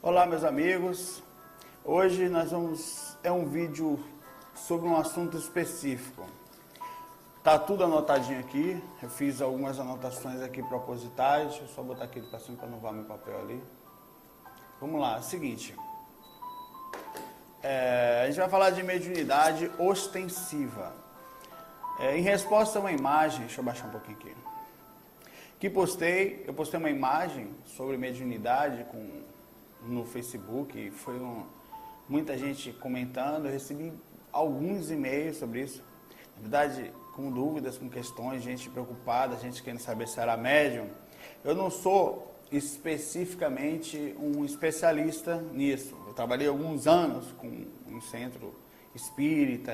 Olá, meus amigos. Hoje é um vídeo sobre um assunto específico. Tá tudo anotadinho aqui. Eu fiz algumas anotações aqui propositais. Deixa eu só botar aqui para cima para não voar meu papel ali. Vamos lá, é o seguinte. A gente vai falar de mediunidade ostensiva. Em resposta a uma imagem, deixa eu baixar um pouquinho aqui. Eu postei uma imagem sobre mediunidade no Facebook, muita gente comentando, eu recebi alguns e-mails sobre isso. Na verdade, com dúvidas, com questões, gente preocupada, gente querendo saber se era médium. Eu não sou especificamente um especialista nisso. Eu trabalhei alguns anos em centro espírita,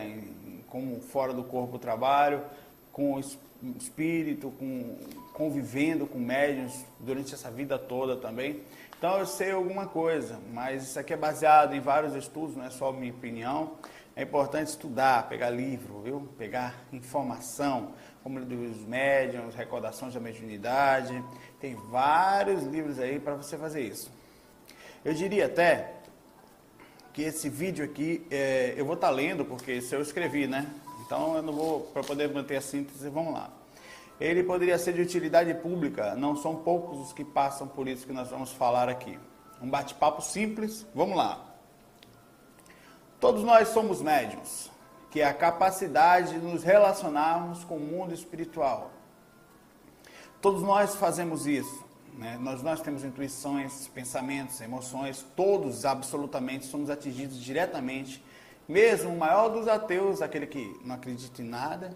como fora do corpo trabalho, com espírito, convivendo com médiuns durante essa vida toda também. Então eu sei alguma coisa, mas isso aqui é baseado em vários estudos, não é só minha opinião. É importante estudar, pegar livro, viu? Pegar informação, como dos médiuns, recordações da mediunidade. Tem vários livros aí para você fazer isso. Eu diria até que esse vídeo aqui, eu vou estar lendo, porque isso eu escrevi, né? Então eu não vou, para poder manter a síntese, vamos lá. Ele poderia ser de utilidade pública, não são poucos os que passam por isso que nós vamos falar aqui. Um bate-papo simples, vamos lá. Todos nós somos médiuns, que é a capacidade de nos relacionarmos com o mundo espiritual. Todos nós fazemos isso, né? Nós temos intuições, pensamentos, emoções, todos absolutamente somos atingidos diretamente. Mesmo o maior dos ateus, aquele que não acredita em nada,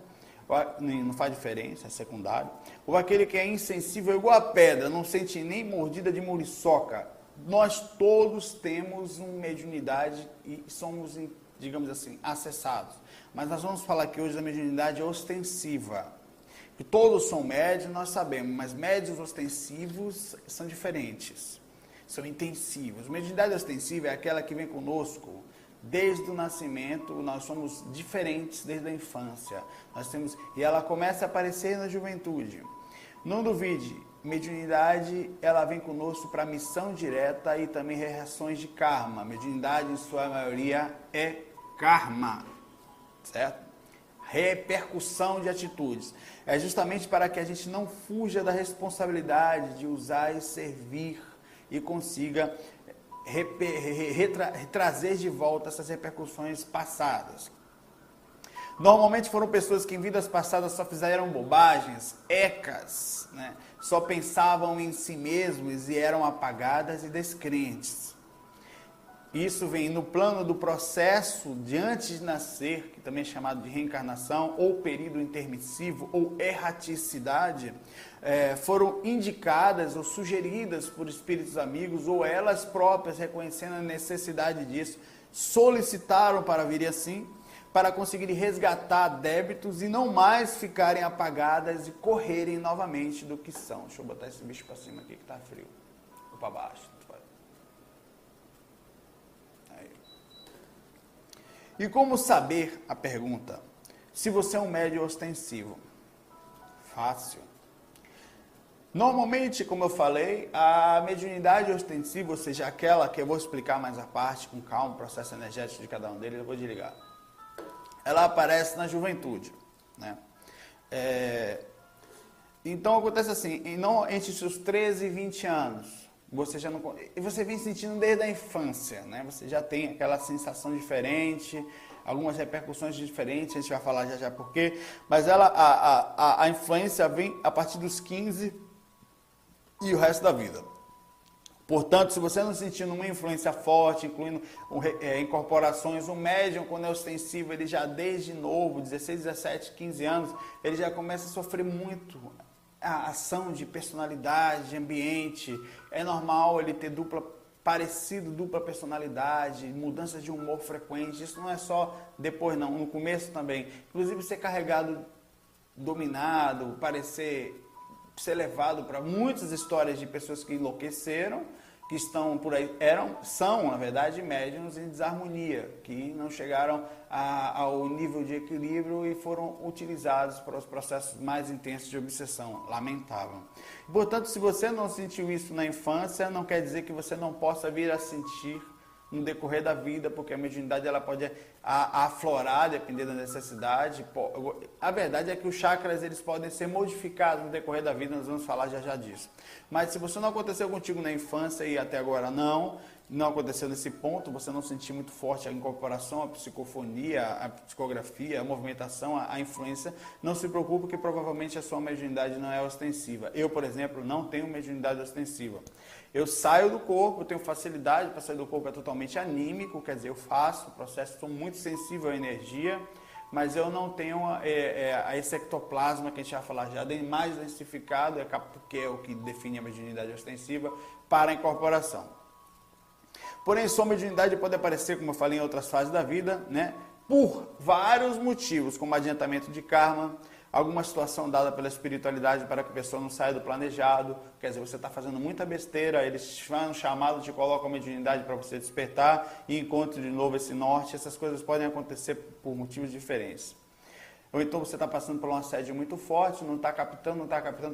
não faz diferença, é secundário, ou aquele que é insensível igual a pedra, não sente nem mordida de muriçoca. Nós todos temos uma mediunidade e somos, digamos assim, acessados. Mas nós vamos falar aqui hoje da mediunidade ostensiva. Que todos são médiuns, nós sabemos, mas médiuns ostensivos são diferentes, são intensivos. Mediunidade ostensiva é aquela que vem conosco desde o nascimento. Nós somos diferentes desde a infância. E ela começa a aparecer na juventude. Não duvide, mediunidade ela vem conosco para missão direta e também reações de karma. Mediunidade, em sua maioria, é karma, certo? Repercussão de atitudes. É justamente para que a gente não fuja da responsabilidade de usar e servir e consiga trazer de volta essas repercussões passadas. Normalmente foram pessoas que em vidas passadas só fizeram bobagens, ecas, né? Só pensavam em si mesmos e eram apagadas e descrentes. Isso vem no plano do processo de antes de nascer, que também é chamado de reencarnação, ou período intermissivo, ou erraticidade, foram indicadas ou sugeridas por espíritos amigos, ou elas próprias, reconhecendo a necessidade disso, solicitaram para vir assim, para conseguirem resgatar débitos e não mais ficarem apagadas e correrem novamente do que são. Deixa eu botar esse bicho para cima aqui que está frio, ou para baixo. E como saber, a pergunta, se você é um médium ostensivo? Fácil. Normalmente, como eu falei, a mediunidade ostensiva, ou seja, aquela que eu vou explicar mais à parte, com calma, o processo energético de cada um deles, eu vou desligar. Ela aparece na juventude, né? Então acontece assim, entre os seus 13 e 20 anos, você vem sentindo desde a infância, né? Você já tem aquela sensação diferente, algumas repercussões diferentes, a gente vai falar já por quê, mas a influência vem a partir dos 15 e o resto da vida. Portanto, se você não sentir uma influência forte, incluindo incorporações, o médium, quando é ostensivo, ele já desde novo, 16, 17, 15 anos, ele já começa a sofrer muito a ação de personalidade, de ambiente. É normal ele ter dupla personalidade, mudanças de humor frequente. Isso não é só depois não, no começo também. Inclusive ser carregado, dominado, ser levado para muitas histórias de pessoas que enlouqueceram que estão por aí, são, na verdade, médiuns em desarmonia, que não chegaram ao nível de equilíbrio e foram utilizados para os processos mais intensos de obsessão. Lamentável. Portanto, se você não sentiu isso na infância, não quer dizer que você não possa vir a sentir no decorrer da vida, porque a mediunidade ela pode aflorar, dependendo da necessidade. A verdade é que os chakras eles podem ser modificados no decorrer da vida, nós vamos falar já disso. Mas se você não aconteceu contigo na infância e até agora não aconteceu nesse ponto, você não sentiu muito forte a incorporação, a psicofonia, a psicografia, a movimentação, a influência, não se preocupe que provavelmente a sua mediunidade não é ostensiva. Eu, por exemplo, não tenho mediunidade ostensiva. Eu saio do corpo, eu tenho facilidade para sair do corpo, é totalmente anímico, quer dizer, eu faço o processo, sou muito sensível à energia, mas eu não tenho esse ectoplasma que a gente vai falar já, mais densificado, que é o que define a mediunidade ostensiva, para a incorporação. Porém, sua mediunidade pode aparecer, como eu falei em outras fases da vida, né, por vários motivos, como adiantamento de karma, alguma situação dada pela espiritualidade para que a pessoa não saia do planejado, quer dizer, você está fazendo muita besteira, eles fazem um chamado, te colocam a mediunidade para você despertar e encontre de novo esse norte, essas coisas podem acontecer por motivos diferentes. Ou então você está passando por um assédio muito forte, não está captando,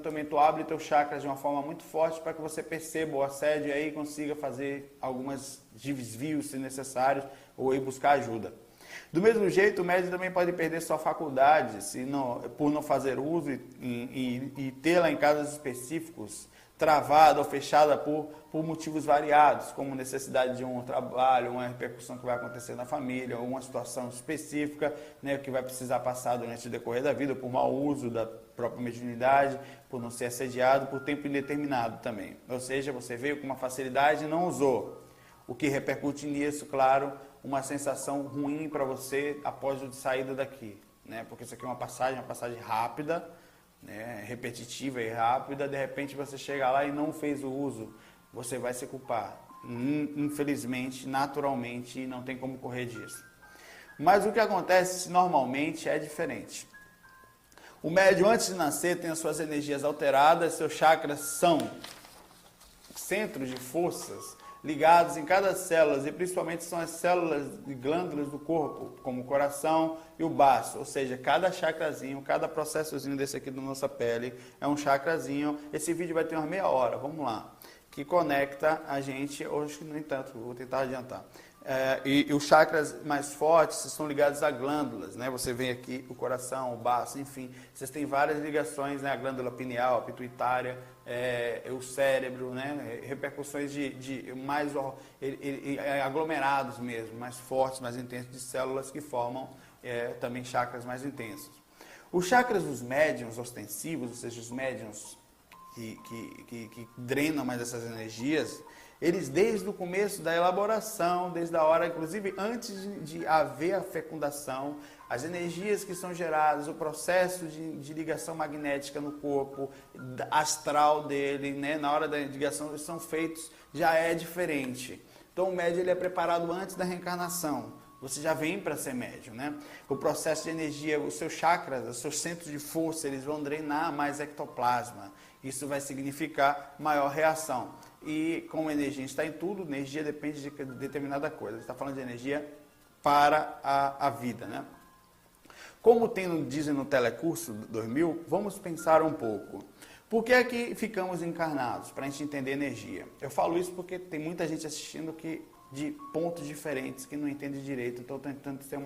também tu abre teus chakras de uma forma muito forte para que você perceba o assédio e aí consiga fazer alguns desvios se necessários ou ir buscar ajuda. Do mesmo jeito, o médium também pode perder sua faculdade por não fazer uso e tê-la em casos específicos, travada ou fechada por motivos variados, como necessidade de um trabalho, uma repercussão que vai acontecer na família, ou uma situação específica, né, que vai precisar passar durante o decorrer da vida, por mau uso da própria mediunidade, por não ser assediado, por tempo indeterminado também. Ou seja, você veio com uma facilidade e não usou. O que repercute nisso, claro, uma sensação ruim para você após a saída daqui, né? Porque isso aqui é uma passagem rápida, né? Repetitiva e rápida, de repente você chega lá e não fez o uso, você vai se culpar, infelizmente, naturalmente, e não tem como correr disso. Mas o que acontece normalmente é diferente. O médium, antes de nascer, tem as suas energias alteradas, seus chakras são centros de forças ligados em cada célula, e principalmente são as células e glândulas do corpo, como o coração e o baço, ou seja, cada chakrazinho, cada processozinho desse aqui da nossa pele é um chakrazinho. Esse vídeo vai ter umas meia hora, vamos lá, que conecta a gente, hoje no entanto, vou tentar adiantar. E os chakras mais fortes estão ligados a glândulas, né? Você vê aqui o coração, o baço, enfim, vocês têm várias ligações, né? A glândula pineal, a pituitária, o cérebro, né? Repercussões de mais aglomerados mesmo, mais fortes, mais intensos, de células que formam também chakras mais intensos. Os chakras dos médiuns ostensivos, ou seja, os médiuns que drenam mais essas energias, eles desde o começo da elaboração, desde a hora, inclusive antes de haver a fecundação, as energias que são geradas, o processo de ligação magnética no corpo, astral dele, né, na hora da ligação, eles são feitos, já é diferente. Então o médium ele é preparado antes da reencarnação. Você já vem para ser médium, né? O processo de energia, os seus chakras, os seus centros de força, eles vão drenar mais ectoplasma. Isso vai significar maior reação. E como a energia está em tudo, energia depende de determinada coisa. Você está falando de energia para a vida, né? Como dizem no Telecurso 2000, vamos pensar um pouco. Por que é que ficamos encarnados? Para a gente entender energia. Eu falo isso porque tem muita gente assistindo de pontos diferentes, que não entende direito. Estou tentando ser o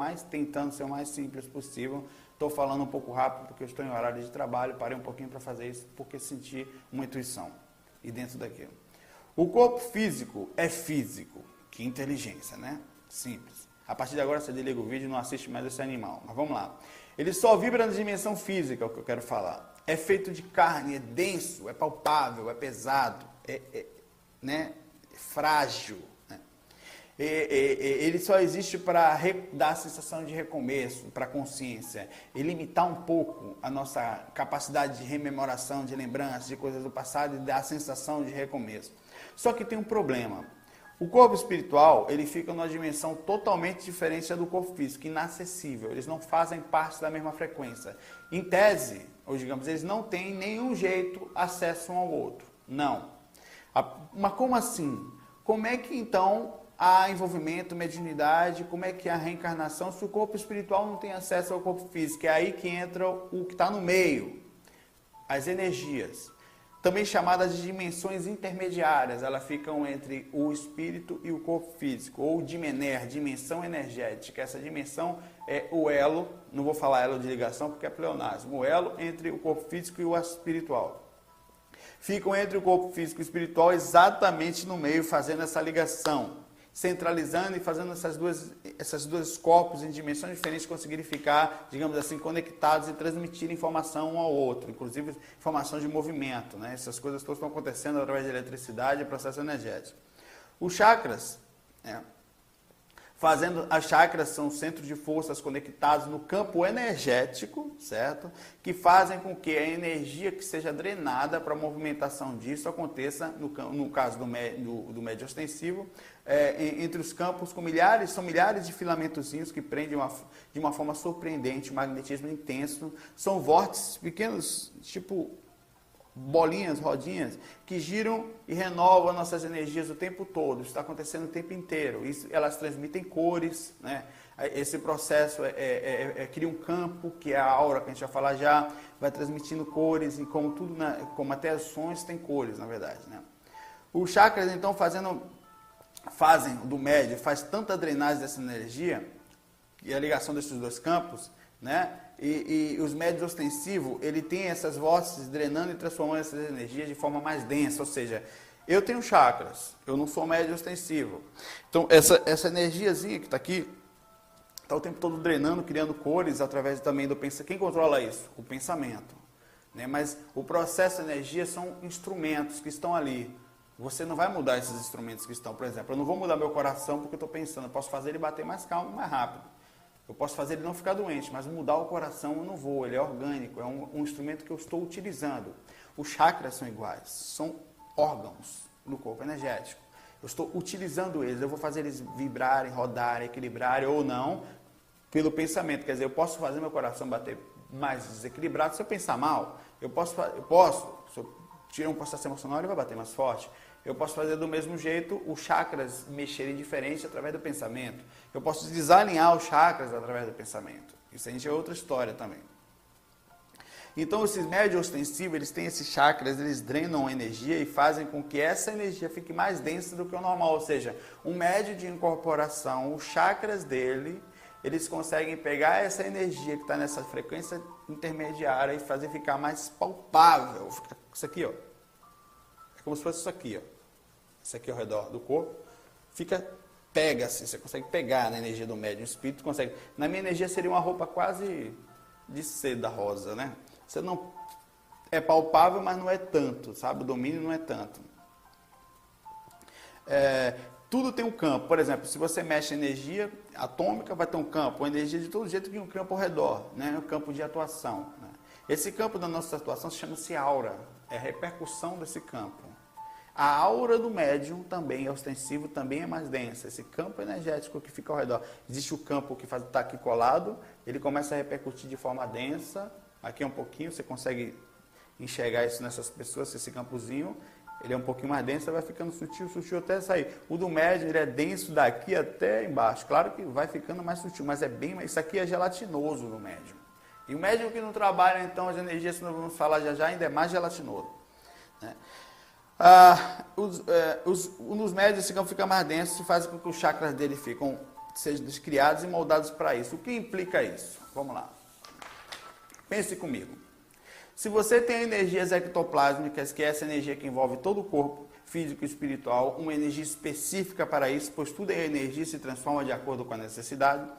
mais simples possível. Estou falando um pouco rápido porque eu estou em horário de trabalho, parei um pouquinho para fazer isso, porque senti uma intuição. E dentro daquilo. O corpo físico é físico. Que inteligência, né? Simples. A partir de agora você desliga o vídeo e não assiste mais esse animal. Mas vamos lá. Ele só vibra na dimensão física, é o que eu quero falar. É feito de carne, é denso, é palpável, é pesado, né? É frágil. Ele só existe para dar a sensação de recomeço, para a consciência, e limitar um pouco a nossa capacidade de rememoração, de lembrança de coisas do passado e dar a sensação de recomeço. Só que tem um problema. O corpo espiritual, ele fica numa dimensão totalmente diferente do corpo físico, inacessível. Eles não fazem parte da mesma frequência. Em tese, ou digamos, eles não têm nenhum jeito acesso um ao outro. Não. Mas como assim? como é que então há envolvimento, mediunidade, como é que é a reencarnação, se o corpo espiritual não tem acesso ao corpo físico? É aí que entra o que está no meio, as energias. Também chamadas de dimensões intermediárias, elas ficam entre o espírito e o corpo físico, ou dimener, dimensão energética. Essa dimensão é o elo, não vou falar elo de ligação porque é pleonasmo, o elo entre o corpo físico e o espiritual. Ficam entre o corpo físico e o espiritual exatamente no meio, fazendo essa ligação, centralizando e fazendo esses dois corpos em dimensões diferentes conseguirem ficar, digamos assim, conectados e transmitir informação um ao outro, inclusive informação de movimento, né? Essas coisas todas estão acontecendo através de eletricidade e processo energético. Os chakras, as chakras são centros de forças conectados no campo energético, certo? Que fazem com que a energia que seja drenada para a movimentação disso aconteça, no caso do médio ostensivo, entre os campos são milhares de filamentozinhos que prendem de uma forma surpreendente, um magnetismo intenso. São vórtices pequenos, tipo bolinhas, rodinhas, que giram e renovam nossas energias o tempo todo. Isso está acontecendo o tempo inteiro. Elas transmitem cores, né? Esse processo cria um campo, que é a aura, que a gente vai falar já, vai transmitindo cores, e como até os sons têm cores, na verdade, né? Os chakras, então, fazem do médio, faz tanta drenagem dessa energia, e a ligação desses dois campos, né? E os médios ostensivos, ele tem essas vozes drenando e transformando essas energias de forma mais densa, ou seja, eu tenho chakras, eu não sou médio ostensivo. Então, essa energiazinha que está aqui, está o tempo todo drenando, criando cores, através também do pensamento. Quem controla isso? O pensamento. Né? Mas o processo de energia são instrumentos que estão ali. Você não vai mudar esses instrumentos que estão, por exemplo, eu não vou mudar meu coração porque eu estou pensando, eu posso fazer ele bater mais calmo, mais rápido. Eu posso fazer ele não ficar doente, mas mudar o coração eu não vou, ele é orgânico, é um instrumento que eu estou utilizando. Os chakras são iguais, são órgãos no corpo energético. Eu estou utilizando eles, eu vou fazer eles vibrarem, rodarem, equilibrarem ou não, pelo pensamento. Quer dizer, eu posso fazer meu coração bater mais desequilibrado se eu pensar mal. Se eu tirar um processo emocional, ele vai bater mais forte. Eu posso fazer do mesmo jeito os chakras mexerem diferente através do pensamento. Eu posso desalinhar os chakras através do pensamento. Isso a gente é outra história também. Então, esses médios ostensivos, eles têm esses chakras, eles drenam a energia e fazem com que essa energia fique mais densa do que o normal. Ou seja, um médio de incorporação, os chakras dele, eles conseguem pegar essa energia que está nessa frequência intermediária e fazer ficar mais palpável. Isso aqui, ó. É como se fosse isso aqui, ó. Isso aqui ao redor do corpo. Pega assim, você consegue pegar na energia do médium. O espírito consegue. Na minha energia seria uma roupa quase de seda rosa, né? Você não é palpável, mas não é tanto, sabe? O domínio não é tanto. Tudo tem um campo. Por exemplo, se você mexe energia atômica, vai ter um campo. A energia de todo jeito que um campo ao redor, né? Um campo de atuação. Né? Esse campo da nossa atuação chama-se aura. É a repercussão desse campo. A aura do médium também é ostensivo, também é mais densa. Esse campo energético que fica ao redor. Existe o campo que está aqui colado, ele começa a repercutir de forma densa. Aqui é um pouquinho, você consegue enxergar isso nessas pessoas, esse campozinho. Ele é um pouquinho mais denso, vai ficando sutil, sutil até sair. O do médium, ele é denso daqui até embaixo. Claro que vai ficando mais sutil, mas isso aqui é gelatinoso no médium. E o médium que não trabalha, então, as energias que nós vamos falar já ainda é mais gelatinoso. Né? Nos médios esse campo fica mais denso e faz com que os chakras dele sejam criados e moldados para isso. O que implica isso? Vamos lá. Pense comigo. Se você tem energias ectoplásmicas, que é essa energia que envolve todo o corpo físico e espiritual, uma energia específica para isso, pois tudo é energia e se transforma de acordo com a necessidade,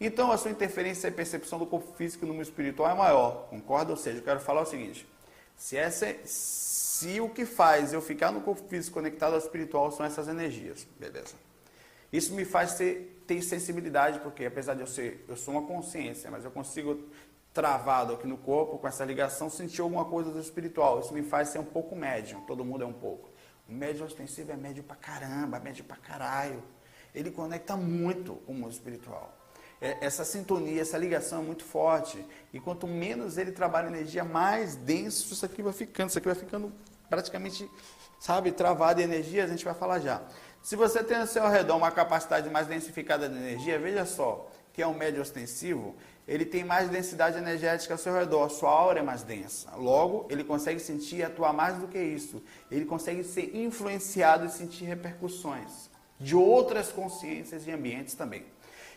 então a sua interferência e percepção do corpo físico e no mundo espiritual é maior, concorda? Ou seja, eu quero falar o seguinte, se o que faz eu ficar no corpo físico conectado ao espiritual são essas energias, beleza? Isso me faz ter sensibilidade, porque apesar de eu sou uma consciência, mas eu consigo, travado aqui no corpo, com essa ligação, sentir alguma coisa do espiritual. Isso me faz ser um pouco médium, todo mundo é um pouco. O médium ostensivo é médium pra caramba, médium pra caralho. Ele conecta muito com o mundo espiritual. Essa sintonia, essa ligação é muito forte. E quanto menos ele trabalha energia, mais denso isso aqui vai ficando. Isso aqui vai ficando praticamente, sabe, travado em energia, a gente vai falar já. Se você tem ao seu redor uma capacidade mais densificada de energia, veja só, que é um médium ostensivo, ele tem mais densidade energética ao seu redor, sua aura é mais densa. Logo, ele consegue sentir e atuar mais do que isso. Ele consegue ser influenciado e sentir repercussões de outras consciências e ambientes também.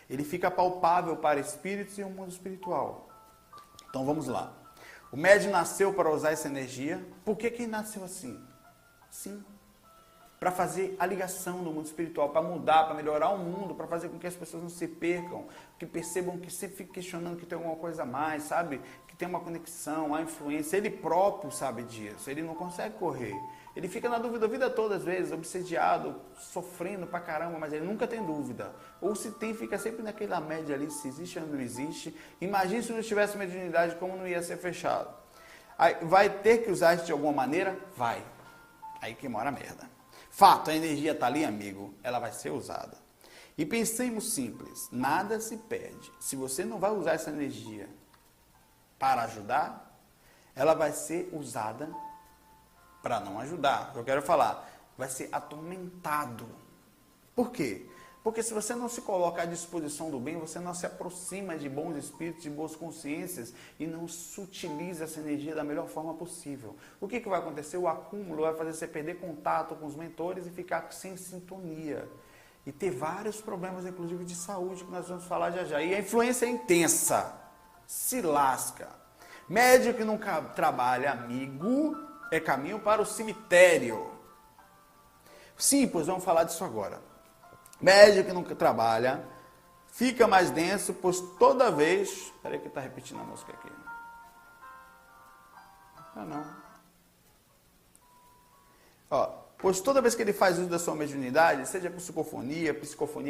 Ele fica palpável para espíritos e o mundo espiritual. Então vamos lá. O médium nasceu para usar essa energia. Por que ele nasceu assim? Sim. Para fazer a ligação no mundo espiritual, para mudar, para melhorar o mundo, para fazer com que as pessoas não se percam, que percebam que sempre fiquem questionando que tem alguma coisa a mais, sabe? Que tem uma conexão, uma influência. Ele próprio sabe disso, ele não consegue correr. Ele fica na dúvida a vida toda, às vezes, obsediado, sofrendo pra caramba, mas ele nunca tem dúvida. Ou se tem, fica sempre naquela média ali, se existe ou não existe. Imagina se não tivesse mediunidade, como não ia ser fechado. Aí, vai ter que usar isso de alguma maneira? Vai. Aí que mora a merda. Fato, a energia está ali, amigo, ela vai ser usada. E pensemos simples, nada se perde. Se você não vai usar essa energia para ajudar, ela vai ser usada para não ajudar. Eu quero falar, vai ser atormentado. Por quê? Porque se você não se coloca à disposição do bem, você não se aproxima de bons espíritos, de boas consciências e não utiliza essa energia da melhor forma possível. O que vai acontecer? O acúmulo vai fazer você perder contato com os mentores e ficar sem sintonia. E ter vários problemas, inclusive de saúde, que nós vamos falar já já. E a influência é intensa. Se lasca. Médium que nunca trabalha, amigo, é caminho para o cemitério. Sim, pois vamos falar disso agora. Médium que nunca trabalha, fica mais denso, pois toda vez... Espera aí que está repetindo a música aqui. Ah, não. Ó, pois toda vez que ele faz uso da sua mediunidade, seja psicofonia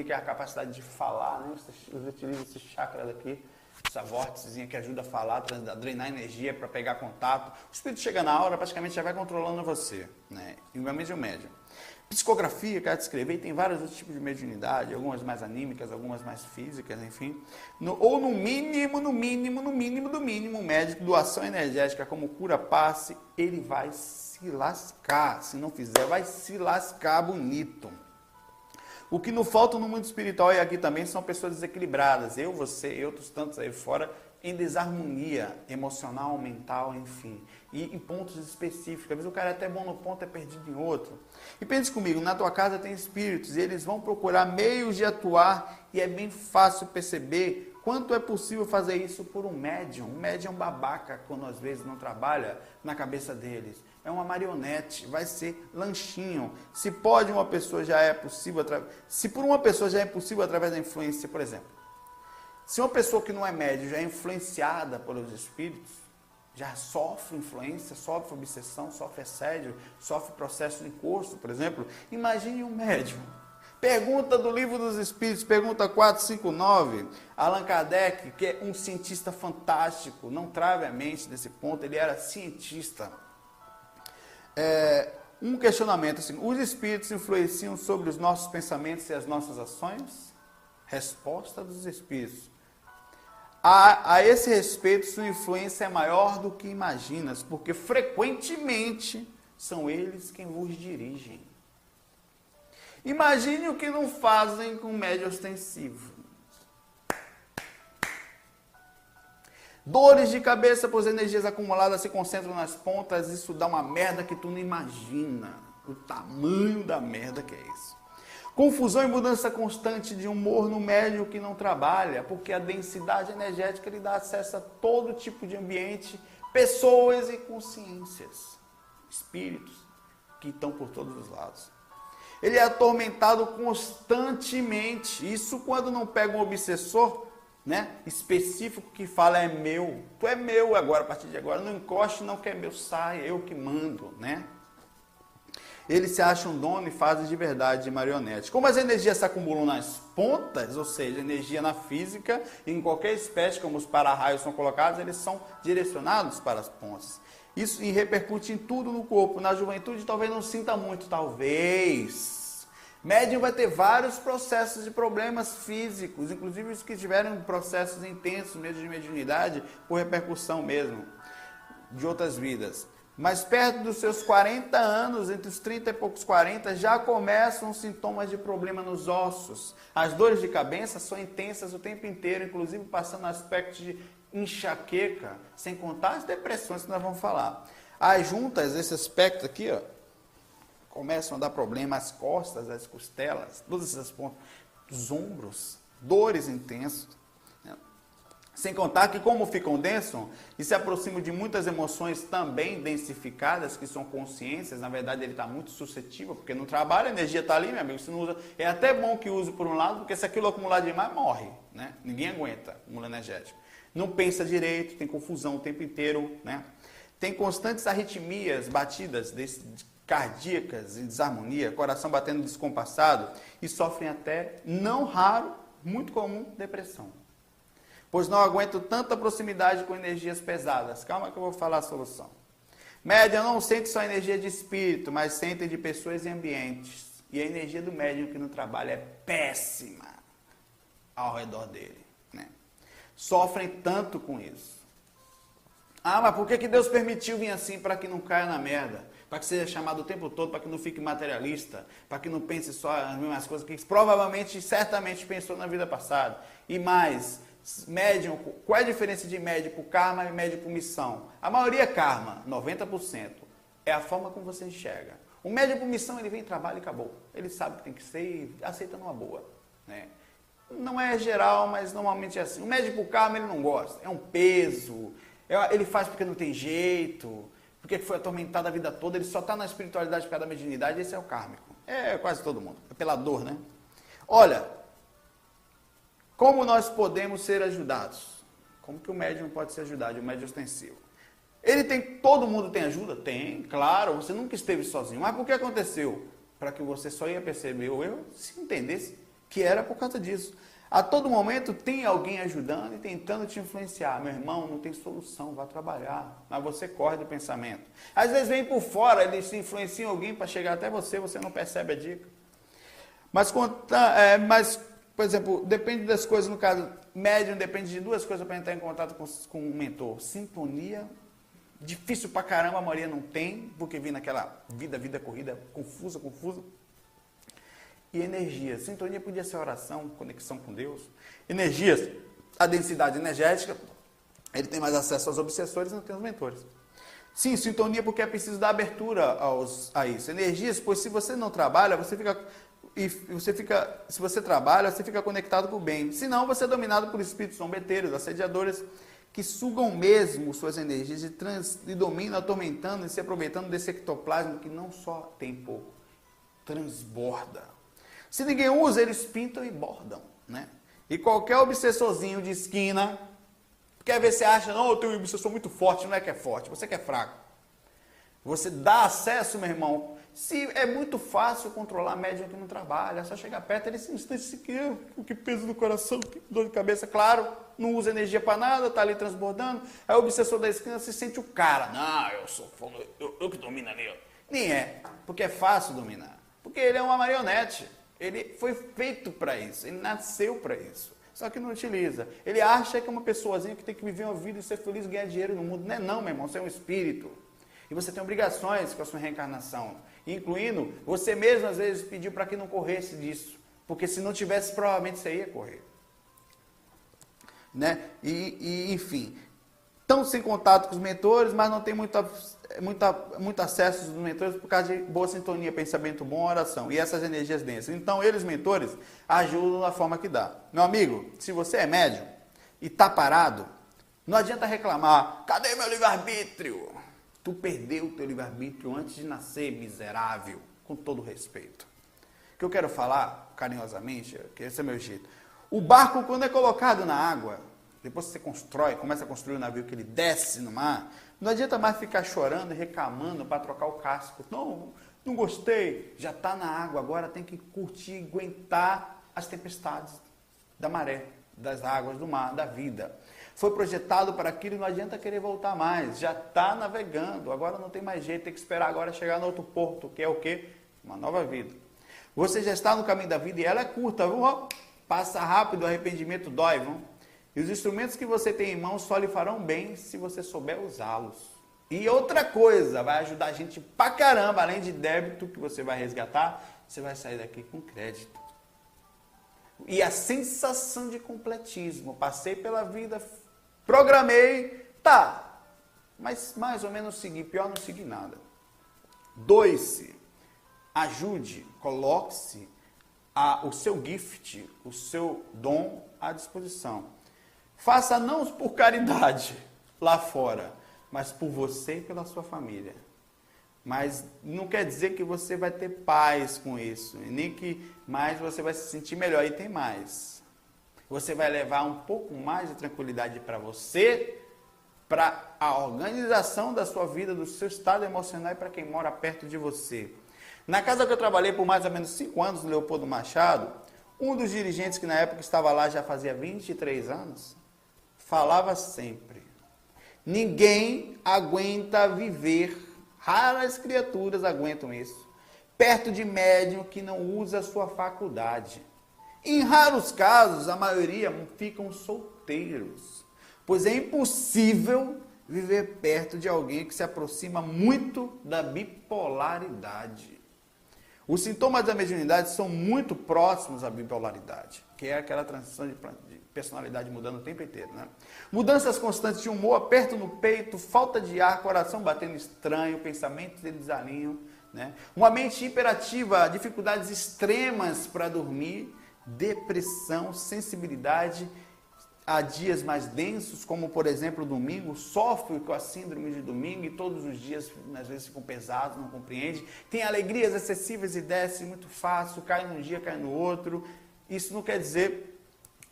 que é a capacidade de falar, né? Você utiliza esse chakra daqui, essa vórticezinha que ajuda a falar, a drenar energia para pegar contato. O espírito chega na hora, praticamente já vai controlando você, né? Igualmente o médium. Psicografia, que ela descrever, tem vários outros tipos de mediunidade, algumas mais anímicas, algumas mais físicas, enfim. Ou no mínimo, o médico, doação energética como cura passe, ele vai se lascar. Se não fizer, vai se lascar bonito. O que não falta no mundo espiritual e aqui também são pessoas desequilibradas. Eu, você e outros tantos aí fora, em desarmonia emocional, mental, enfim. E em pontos específicos. Às vezes o cara é até bom no ponto, é perdido em outro. E pense comigo, na tua casa tem espíritos e eles vão procurar meios de atuar e é bem fácil perceber quanto é possível fazer isso por um médium. Um médium babaca, quando às vezes não trabalha na cabeça deles. É uma marionete, vai ser lanchinho. Se pode uma pessoa já é possível, se por uma pessoa já é possível através da influência, por exemplo. Se uma pessoa que não é médium já é influenciada pelos espíritos, já sofre influência, sofre obsessão, sofre assédio, sofre processo de encosto, por exemplo, imagine um médium. Pergunta do Livro dos Espíritos, pergunta 459, Allan Kardec, que é um cientista fantástico, não trave a mente nesse ponto, ele era cientista. Um questionamento assim, os espíritos influenciam sobre os nossos pensamentos e as nossas ações? Resposta dos espíritos. A esse respeito, sua influência é maior do que imaginas, porque frequentemente são eles quem vos dirigem. Imagine o que não fazem com médio ostensivo. Dores de cabeça, pois energias acumuladas se concentram nas pontas, isso dá uma merda que tu não imagina. O tamanho da merda que é isso. Confusão e mudança constante de humor no médium que não trabalha, porque a densidade energética lhe dá acesso a todo tipo de ambiente, pessoas e consciências, espíritos que estão por todos os lados. Ele é atormentado constantemente, isso quando não pega um obsessor, né, específico que fala é meu, tu é meu agora, a partir de agora, não encoste não que é meu, sai, eu que mando, né? Eles se acham dono e fazem de verdade de marionete. Como as energias se acumulam nas pontas, ou seja, energia na física, em qualquer espécie, como os para-raios são colocados, eles são direcionados para as pontas. Isso repercute em tudo no corpo. Na juventude talvez não sinta muito, talvez. Médium vai ter vários processos de problemas físicos, inclusive os que tiveram processos intensos mesmo de mediunidade, por repercussão mesmo, de outras vidas. Mas perto dos seus 40 anos, entre os 30 e poucos 40, já começam sintomas de problema nos ossos. As dores de cabeça são intensas o tempo inteiro, inclusive passando aspectos de enxaqueca, sem contar as depressões que nós vamos falar. As juntas, esse aspecto aqui, ó, começam a dar problema, as costas, as costelas, todos esses pontos, os ombros, dores intensas. Sem contar que, como ficam densos e se aproximam de muitas emoções também densificadas, que são consciências, na verdade ele está muito suscetível, porque no trabalho a energia está ali, meu amigo, se não usa, é até bom que use por um lado, porque se aquilo acumular demais, morre, né? Ninguém aguenta acúmulo energético. Não pensa direito, tem confusão o tempo inteiro, né? Tem constantes arritmias, batidas cardíacas em desarmonia, coração batendo descompassado e sofrem até, não raro, muito comum, depressão. Pois não aguento tanta proximidade com energias pesadas. Calma que eu vou falar a solução. Médium não sente só energia de espírito, mas sente de pessoas e ambientes. E a energia do médium que no trabalho é péssima ao redor dele, né? Sofrem tanto com isso. Ah, mas por que Deus permitiu vir assim para que não caia na merda? Para que seja chamado o tempo todo, para que não fique materialista, para que não pense só as mesmas coisas que provavelmente, certamente pensou na vida passada. E mais, médium, qual é a diferença de médium por karma e médium por missão? A maioria é karma, 90%. É a forma como você enxerga. O médium por missão, ele vem, trabalha e acabou. Ele sabe o que tem que ser e aceita numa boa, né? Não é geral, mas normalmente é assim. O médium por karma, ele não gosta. É um peso. Ele faz porque não tem jeito. Porque foi atormentado a vida toda. Ele só está na espiritualidade por causa da mediunidade. Esse é o kármico. É quase todo mundo. É pela dor, né? Olha, como nós podemos ser ajudados? Como que o médium pode ser ajudado? O médium ostensivo. Todo mundo tem ajuda? Tem, claro. Você nunca esteve sozinho. Mas por que aconteceu? Para que você só ia perceber o erro se entendesse que era por causa disso. A todo momento tem alguém ajudando e tentando te influenciar. Meu irmão, não tem solução, vá trabalhar. Mas você corre do pensamento. Às vezes vem por fora, eles se influenciam em alguém para chegar até você, você não percebe a dica. Mas, por exemplo, depende das coisas, no caso, médium depende de duas coisas para entrar em contato com um mentor. Sintonia, difícil pra caramba, a maioria não tem, porque vem naquela vida corrida, confusa. E energia. Sintonia podia ser oração, conexão com Deus. Energias, a densidade energética, ele tem mais acesso aos obsessores e não tem os mentores. Sim, sintonia porque é preciso dar abertura a isso. Energias, pois se você não trabalha, se você trabalha, você fica conectado com o bem. Se não, você é dominado por espíritos zombeteiros, assediadores, que sugam mesmo suas energias e dominam, atormentando e se aproveitando desse ectoplasma que não só tem pouco, transborda. Se ninguém usa, eles pintam e bordam, né? E qualquer obsessorzinho de esquina, quer ver se acha, não, eu tenho um obsessor muito forte, não é que é forte, você que é fraco. Você dá acesso, meu irmão. Se é muito fácil controlar médium que não trabalha, é só chegar perto, ele se instante, que peso do coração, que dor de cabeça, claro, não usa energia para nada, está ali transbordando. Aí o obsessor da esquina se sente o cara. Não, eu que domino ali. Nem é, porque é fácil dominar. Porque ele é uma marionete. Ele foi feito para isso, ele nasceu para isso. Só que não utiliza. Ele acha que é uma pessoazinha que tem que viver uma vida e ser feliz e ganhar dinheiro no mundo. Não é não, meu irmão, você é um espírito. E você tem obrigações com a sua reencarnação. Incluindo, você mesmo às vezes pediu para que não corresse disso. Porque se não tivesse, provavelmente você ia correr. Né? Enfim, estão sem contato com os mentores, mas não tem muito acesso dos mentores por causa de boa sintonia, pensamento bom, oração e essas energias densas. Então, eles, mentores, ajudam da forma que dá. Meu amigo, se você é médium e está parado, não adianta reclamar, cadê meu livre-arbítrio? Tu perdeu o teu livre-arbítrio antes de nascer, miserável, com todo respeito. O que eu quero falar, carinhosamente, que esse é meu jeito. O barco, quando é colocado na água, depois que você começa a construir o navio que ele desce no mar, não adianta mais ficar chorando e reclamando para trocar o casco. Não gostei. Já está na água, agora tem que curtir, aguentar as tempestades da maré, das águas, do mar, da vida. Foi projetado para aquilo e não adianta querer voltar mais. Já está navegando, agora não tem mais jeito, tem que esperar agora chegar no outro porto, que é o quê? Uma nova vida. Você já está no caminho da vida e ela é curta, viu? Passa rápido, o arrependimento dói, viu? E os instrumentos que você tem em mãos só lhe farão bem se você souber usá-los. E outra coisa, vai ajudar a gente pra caramba, além de débito que você vai resgatar, você vai sair daqui com crédito. E a sensação de completismo, passei pela vida, programei, tá, mas mais ou menos segui, pior não segui nada. Doe-se, ajude, coloque-se o seu gift, o seu dom à disposição. Faça não por caridade lá fora, mas por você e pela sua família. Mas não quer dizer que você vai ter paz com isso, nem que mais você vai se sentir melhor. E tem mais. Você vai levar um pouco mais de tranquilidade para você, para a organização da sua vida, do seu estado emocional e para quem mora perto de você. Na casa que eu trabalhei por mais ou menos 5 anos, no Leopoldo Machado, um dos dirigentes que na época estava lá já fazia 23 anos, falava sempre: ninguém aguenta viver, raras criaturas aguentam isso, perto de médium que não usa a sua faculdade. Em raros casos, a maioria ficam solteiros, pois é impossível viver perto de alguém que se aproxima muito da bipolaridade. Os sintomas da mediunidade são muito próximos à bipolaridade, que é aquela transição de personalidade mudando o tempo inteiro, né? Mudanças constantes de humor, aperto no peito, falta de ar, coração batendo estranho, pensamentos de desalinho, né? Uma mente hiperativa, dificuldades extremas para dormir, depressão, sensibilidade a dias mais densos, como por exemplo o domingo, sofre com a síndrome de domingo e todos os dias às vezes ficam pesados, não compreende, tem alegrias excessivas e desce muito fácil, cai num dia, cai no outro. Isso não quer dizer,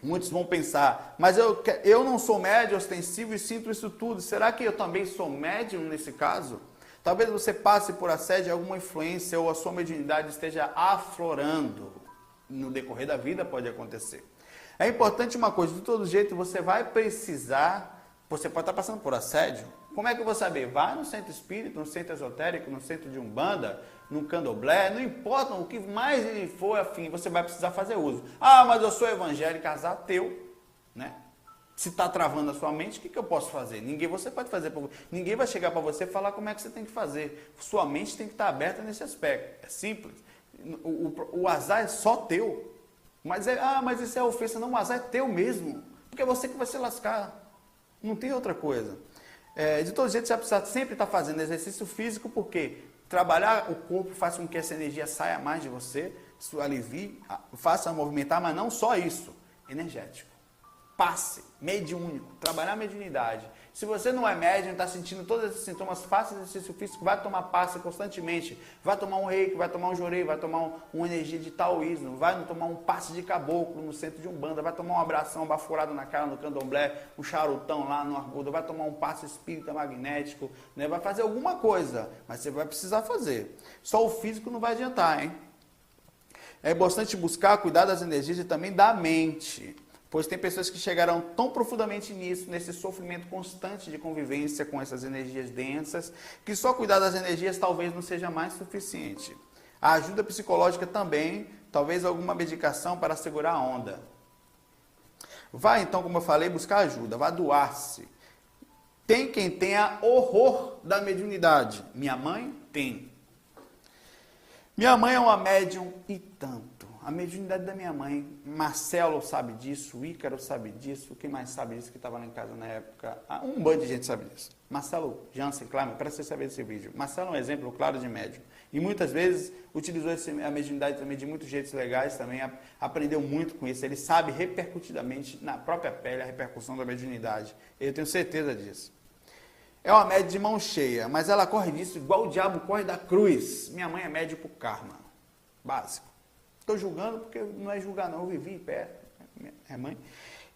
muitos vão pensar, mas eu não sou médium ostensivo e sinto isso tudo, será que eu também sou médium nesse caso? Talvez você passe por assédio, alguma influência ou a sua mediunidade esteja aflorando. No decorrer da vida pode acontecer. É importante uma coisa, de todo jeito você vai precisar, você pode estar passando por assédio. Como é que eu vou saber? Vai no centro espírita, no centro esotérico, no centro de umbanda, no candomblé, não importa o que mais ele for afim, você vai precisar fazer uso. Ah, mas eu sou evangélico, ateu, né? Se está travando a sua mente, o que eu posso fazer? Você pode fazer, ninguém vai chegar para você e falar como é que você tem que fazer. Sua mente tem que estar aberta nesse aspecto. É simples. O azar é só teu. Mas isso é ofensa. Não, o azar é teu mesmo. Porque é você que vai se lascar. Não tem outra coisa. De todo jeito, você vai precisar sempre estar fazendo exercício físico, porque trabalhar o corpo faz com que essa energia saia mais de você, isso alivie, faça movimentar, mas não só isso. Energético. Passe, mediúnico, trabalhar a mediunidade. Se você não é médium, está sentindo todos esses sintomas, faça exercício físico, vai tomar passe constantemente, vai tomar um reiki, vai tomar um jorei, vai tomar uma energia de taoísmo, vai tomar um passe de caboclo no centro de umbanda, vai tomar um abração, um baforado na cara no candomblé, um charutão lá no arbudo, vai tomar um passe espírita magnético, né? Vai fazer alguma coisa, mas você vai precisar fazer. Só o físico não vai adiantar, hein? É importante buscar cuidar das energias e também da mente. Pois tem pessoas que chegarão tão profundamente nisso, nesse sofrimento constante de convivência com essas energias densas, que só cuidar das energias talvez não seja mais suficiente. A ajuda psicológica também, talvez alguma medicação para segurar a onda. Vá então, como eu falei, buscar ajuda, vá doar-se. Tem quem tenha horror da mediunidade. Minha mãe tem. Minha mãe é uma médium e tanto. A mediunidade da minha mãe, Marcelo sabe disso, Ícaro sabe disso, quem mais sabe disso que estava lá em casa na época? Um bando de gente sabe disso. Marcelo Jansen, claro, para você saber desse vídeo. Marcelo é um exemplo claro de médium. E muitas vezes utilizou a mediunidade também de muitos jeitos legais, também aprendeu muito com isso. Ele sabe repercutidamente na própria pele a repercussão da mediunidade. Eu tenho certeza disso. É uma médium de mão cheia, mas ela corre disso igual o diabo corre da cruz. Minha mãe é médium por karma. Básico. Estou julgando porque não é julgar não, eu vivi perto, minha mãe.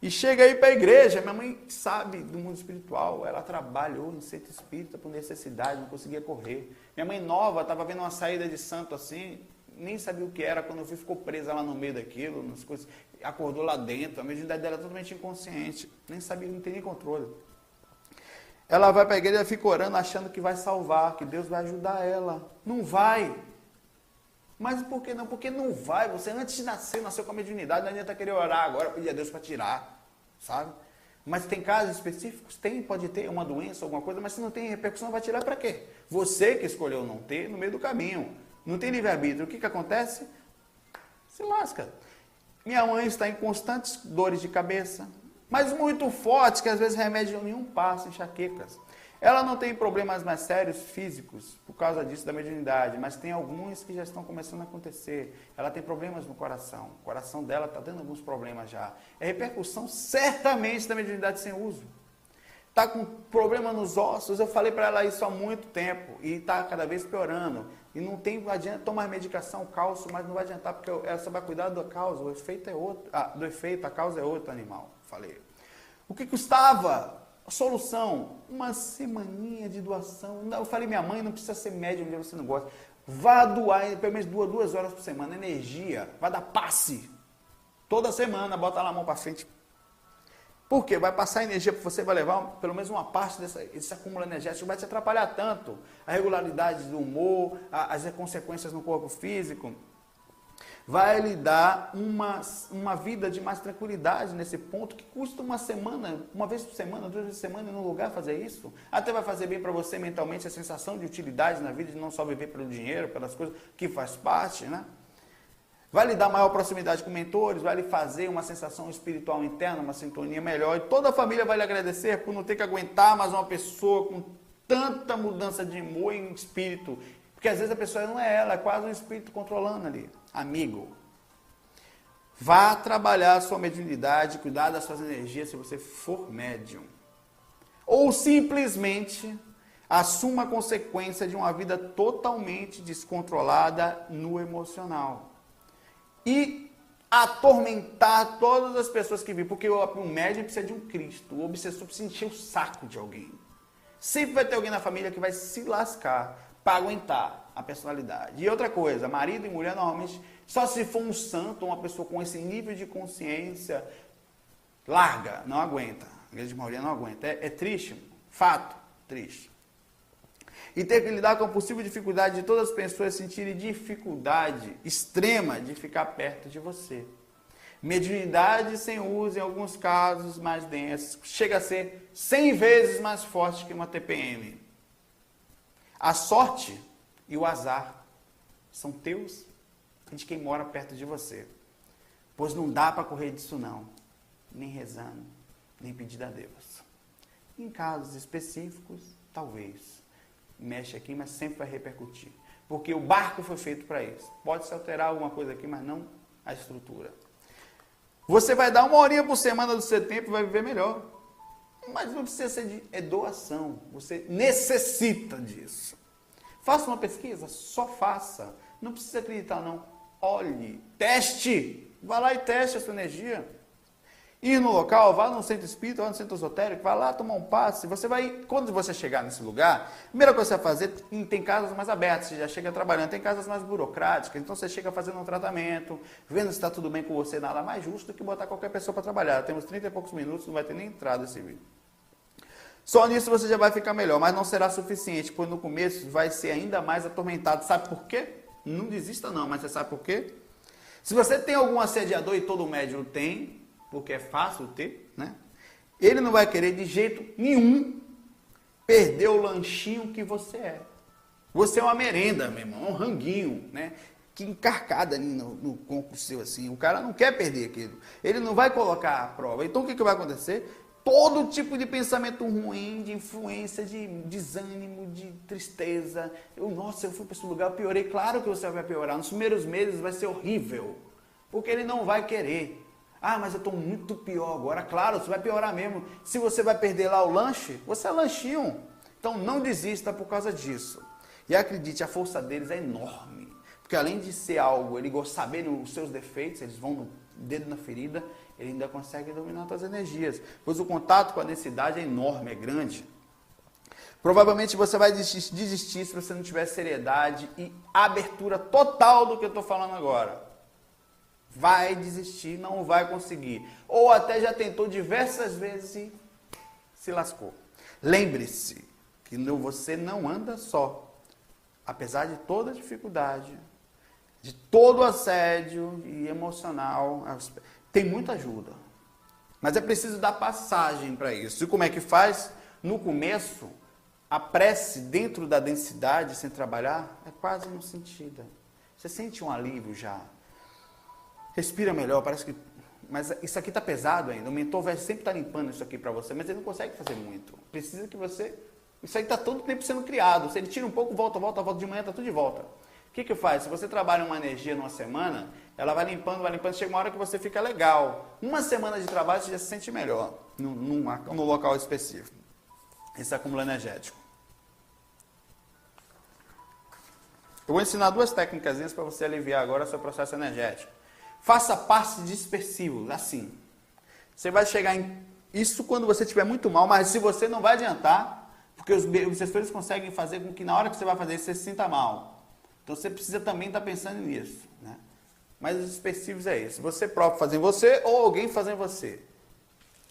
E chega aí para a igreja, minha mãe sabe do mundo espiritual, ela trabalhou no centro espírita por necessidade, não conseguia correr. Minha mãe nova, estava vendo uma saída de santo assim, nem sabia o que era, quando eu vi ficou presa lá no meio daquilo, nas coisas, acordou lá dentro, a mediunidade dela é totalmente inconsciente, nem sabia, não tem nem controle. Ela vai para a igreja e fica orando, achando que vai salvar, que Deus vai ajudar ela. Não vai. Mas por que não? Porque não vai. Você antes de nascer, nasceu com a mediunidade, não adianta querer orar agora, pedir a Deus para tirar, sabe? Mas tem casos específicos? Tem, pode ter uma doença, alguma coisa, mas se não tem repercussão, vai tirar para quê? Você que escolheu não ter no meio do caminho. Não tem livre-arbítrio. O que acontece? Se lasca. Minha mãe está em constantes dores de cabeça, mas muito fortes, que às vezes remédio nenhum passa, enxaquecas. Ela não tem problemas mais sérios físicos por causa disso da mediunidade, mas tem alguns que já estão começando a acontecer. Ela tem problemas no coração. O coração dela está dando alguns problemas já. É repercussão certamente da mediunidade sem uso. Está com problema nos ossos. Eu falei para ela isso há muito tempo e está cada vez piorando. E não tem, adianta tomar medicação, cálcio, mas não vai adiantar porque ela só vai cuidar da causa. O efeito é outro. Do efeito, a causa é outro animal. Falei. O que custava? A solução, uma semaninha de doação. Eu falei, minha mãe, não precisa ser médium onde você não gosta. Vá doar pelo menos 2 horas por semana, energia. Vai dar passe. Toda semana, bota lá a mão para frente. Por quê? Vai passar energia para você, vai levar pelo menos uma parte desse acúmulo energético, vai te atrapalhar tanto. A regularidade do humor, as consequências no corpo físico. Vai lhe dar uma vida de mais tranquilidade nesse ponto, que custa uma semana, 1 vez por semana, 2 vezes por semana, em um lugar fazer isso. Até vai fazer bem para você mentalmente a sensação de utilidade na vida, de não só viver pelo dinheiro, pelas coisas, que faz parte, né? Vai lhe dar maior proximidade com mentores, vai lhe fazer uma sensação espiritual interna, uma sintonia melhor, e toda a família vai lhe agradecer por não ter que aguentar mais uma pessoa com tanta mudança de humor em espírito, porque às vezes a pessoa não é ela, é quase um espírito controlando ali. Amigo, vá trabalhar a sua mediunidade, cuidar das suas energias se você for médium. Ou simplesmente assuma a consequência de uma vida totalmente descontrolada no emocional. E atormentar todas as pessoas que vivem, porque o médium precisa de um Cristo, o obsessor precisa encher o saco de alguém. Sempre vai ter alguém na família que vai se lascar para aguentar a personalidade. E outra coisa, marido e mulher normalmente, só se for um santo, uma pessoa com esse nível de consciência, larga, não aguenta. A grande maioria não aguenta. É triste, fato, triste. E ter que lidar com a possível dificuldade de todas as pessoas sentirem dificuldade extrema de ficar perto de você. Mediunidade sem uso, em alguns casos mais densos, chega a ser 100 vezes mais forte que uma TPM. A sorte e o azar são teus e de quem mora perto de você. Pois não dá para correr disso não, nem rezando, nem pedindo a Deus. Em casos específicos, talvez. Mexe aqui, mas sempre vai repercutir. Porque o barco foi feito para isso. Pode-se alterar alguma coisa aqui, mas não a estrutura. Você vai dar 1 horinha por semana do seu tempo e vai viver melhor. Mas não precisa ser doação. Você necessita disso. Faça uma pesquisa, só faça. Não precisa acreditar, não. Olhe, teste. Vá lá e teste a sua energia. Ir no local, vá no centro espírita, vá no centro esotérico, vá lá tomar um passe. Você vai, quando você chegar nesse lugar, a primeira coisa que você vai fazer, tem casas mais abertas, você já chega trabalhando, tem casas mais burocráticas, então você chega fazendo um tratamento, vendo se está tudo bem com você, nada mais justo do que botar qualquer pessoa para trabalhar. Temos 30 e poucos minutos, não vai ter nem entrada esse vídeo. Só nisso você já vai ficar melhor, mas não será suficiente, pois no começo vai ser ainda mais atormentado. Sabe por quê? Não desista não, mas você sabe por quê? Se você tem algum assediador, e todo médium tem, porque é fácil ter, né? Ele não vai querer de jeito nenhum perder o lanchinho que você é. Você é uma merenda, meu irmão, um ranguinho, né? Que encarcada ali no corpo seu, assim. O cara não quer perder aquilo. Ele não vai colocar a prova. Então o que vai acontecer? Todo tipo de pensamento ruim, de influência, de desânimo, de tristeza. Nossa, eu fui para esse lugar, eu piorei. Claro que você vai piorar. Nos primeiros meses vai ser horrível. Porque ele não vai querer. Ah, mas eu estou muito pior agora. Claro, você vai piorar mesmo. Se você vai perder lá o lanche, você é lanchinho. Então não desista por causa disso. E acredite, a força deles é enorme. Porque além de ser algo, ele saber os seus defeitos, eles vão no dedo na ferida, ele ainda consegue dominar suas energias. Pois o contato com a densidade é enorme, é grande. Provavelmente você vai desistir se você não tiver seriedade e abertura total do que eu estou falando agora. Vai desistir, não vai conseguir. Ou até já tentou diversas vezes e se lascou. Lembre-se que você não anda só. Apesar de toda a dificuldade, de todo o assédio e emocional, tem muita ajuda. Mas é preciso dar passagem para isso. E como é que faz? No começo, a prece dentro da densidade, sem trabalhar, é quase não sentida. Você sente um alívio já. Respira melhor, parece que... Mas isso aqui está pesado ainda. O mentor vai sempre estar limpando isso aqui para você, mas ele não consegue fazer muito. Precisa que você... Isso aí está todo o tempo sendo criado. Se ele tira um pouco, volta de manhã, está tudo de volta. O que faz? Se você trabalha uma energia numa semana, ela vai limpando, chega uma hora que você fica legal. Uma semana de trabalho, você já se sente melhor no local específico. Esse acúmulo energético. Eu vou ensinar 2 técnicas para você aliviar agora o seu processo energético. Faça passes dispersivos, assim. Você vai chegar em... Isso quando você estiver muito mal, mas se você não vai adiantar, porque os obsessores conseguem fazer com que na hora que você vai fazer isso, você se sinta mal. Então você precisa também estar pensando nisso, né? Mas os dispersivos é isso. Você próprio fazer em você ou alguém fazer em você.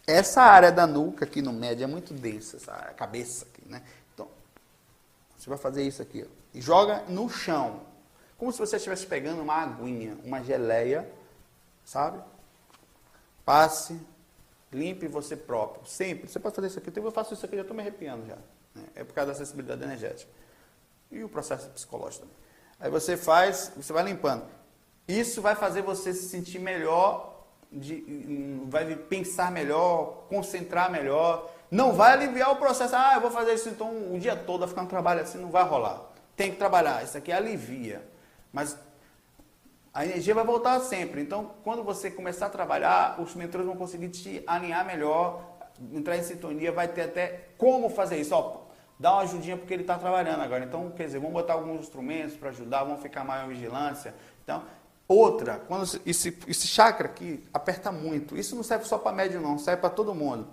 Essa área da nuca aqui no médio é muito densa, essa área, a cabeça aqui, né? Então, você vai fazer isso aqui, ó, e joga no chão. Como se você estivesse pegando uma aguinha, uma geleia, sabe? Passe, limpe você próprio. Sempre. Você pode fazer isso aqui. Eu faço isso aqui, já estou me arrepiando já. Né? É por causa da sensibilidade energética. E o processo psicológico também. Aí você faz, você vai limpando. Isso vai fazer você se sentir melhor, vai pensar melhor, concentrar melhor. Não vai aliviar o processo. Ah, eu vou fazer isso então o dia todo, vai ficar um trabalho assim, não vai rolar. Tem que trabalhar. Isso aqui alivia. Mas a energia vai voltar sempre. Então, quando você começar a trabalhar, os mentores vão conseguir te alinhar melhor, entrar em sintonia, vai ter até como fazer isso. Ó, dá uma ajudinha porque ele está trabalhando agora. Então, quer dizer, vamos botar alguns instrumentos para ajudar, vamos ficar mais em vigilância. Então, outra, quando esse chakra aqui aperta muito. Isso não serve só para médium, não, serve para todo mundo.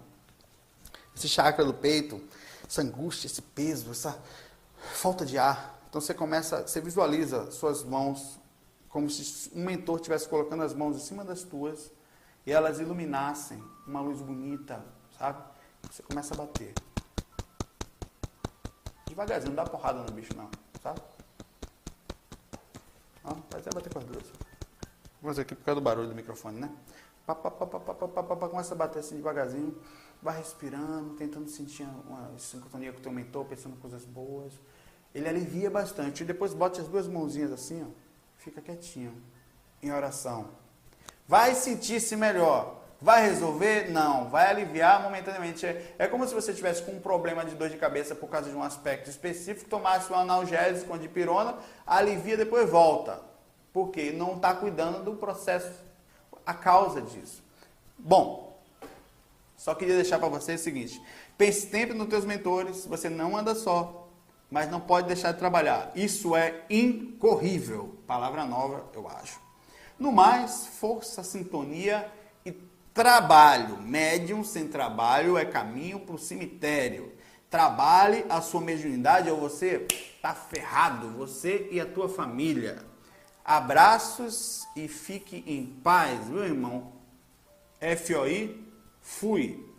Esse chakra do peito, essa angústia, esse peso, essa falta de ar. Então, você visualiza suas mãos como se um mentor estivesse colocando as mãos em cima das tuas e elas iluminassem uma luz bonita, sabe? Você começa a bater. Devagarzinho, não dá porrada no bicho não, sabe? Ó, vai até bater com as duas. Vou fazer aqui por causa do barulho do microfone, né? Começa a bater assim devagarzinho, vai respirando, tentando sentir uma sintonia com o teu mentor, pensando em coisas boas. Ele alivia bastante. E depois bote as 2 mãozinhas assim, ó. Fica quietinho, em oração. Vai sentir-se melhor. Vai resolver? Não. Vai aliviar momentaneamente. É como se você estivesse com um problema de dor de cabeça por causa de um aspecto específico, tomasse um analgésico, uma dipirona, alivia, depois volta. Porque não está cuidando do processo, a causa disso. Bom, só queria deixar para você o seguinte. Pense sempre nos teus mentores, você não anda só. Mas não pode deixar de trabalhar. Isso é incorrível. Palavra nova, eu acho. No mais, força, sintonia e trabalho. Médium sem trabalho é caminho para o cemitério. Trabalhe a sua mediunidade ou você está ferrado. Você e a tua família. Abraços e fique em paz, meu irmão. FOI, fui.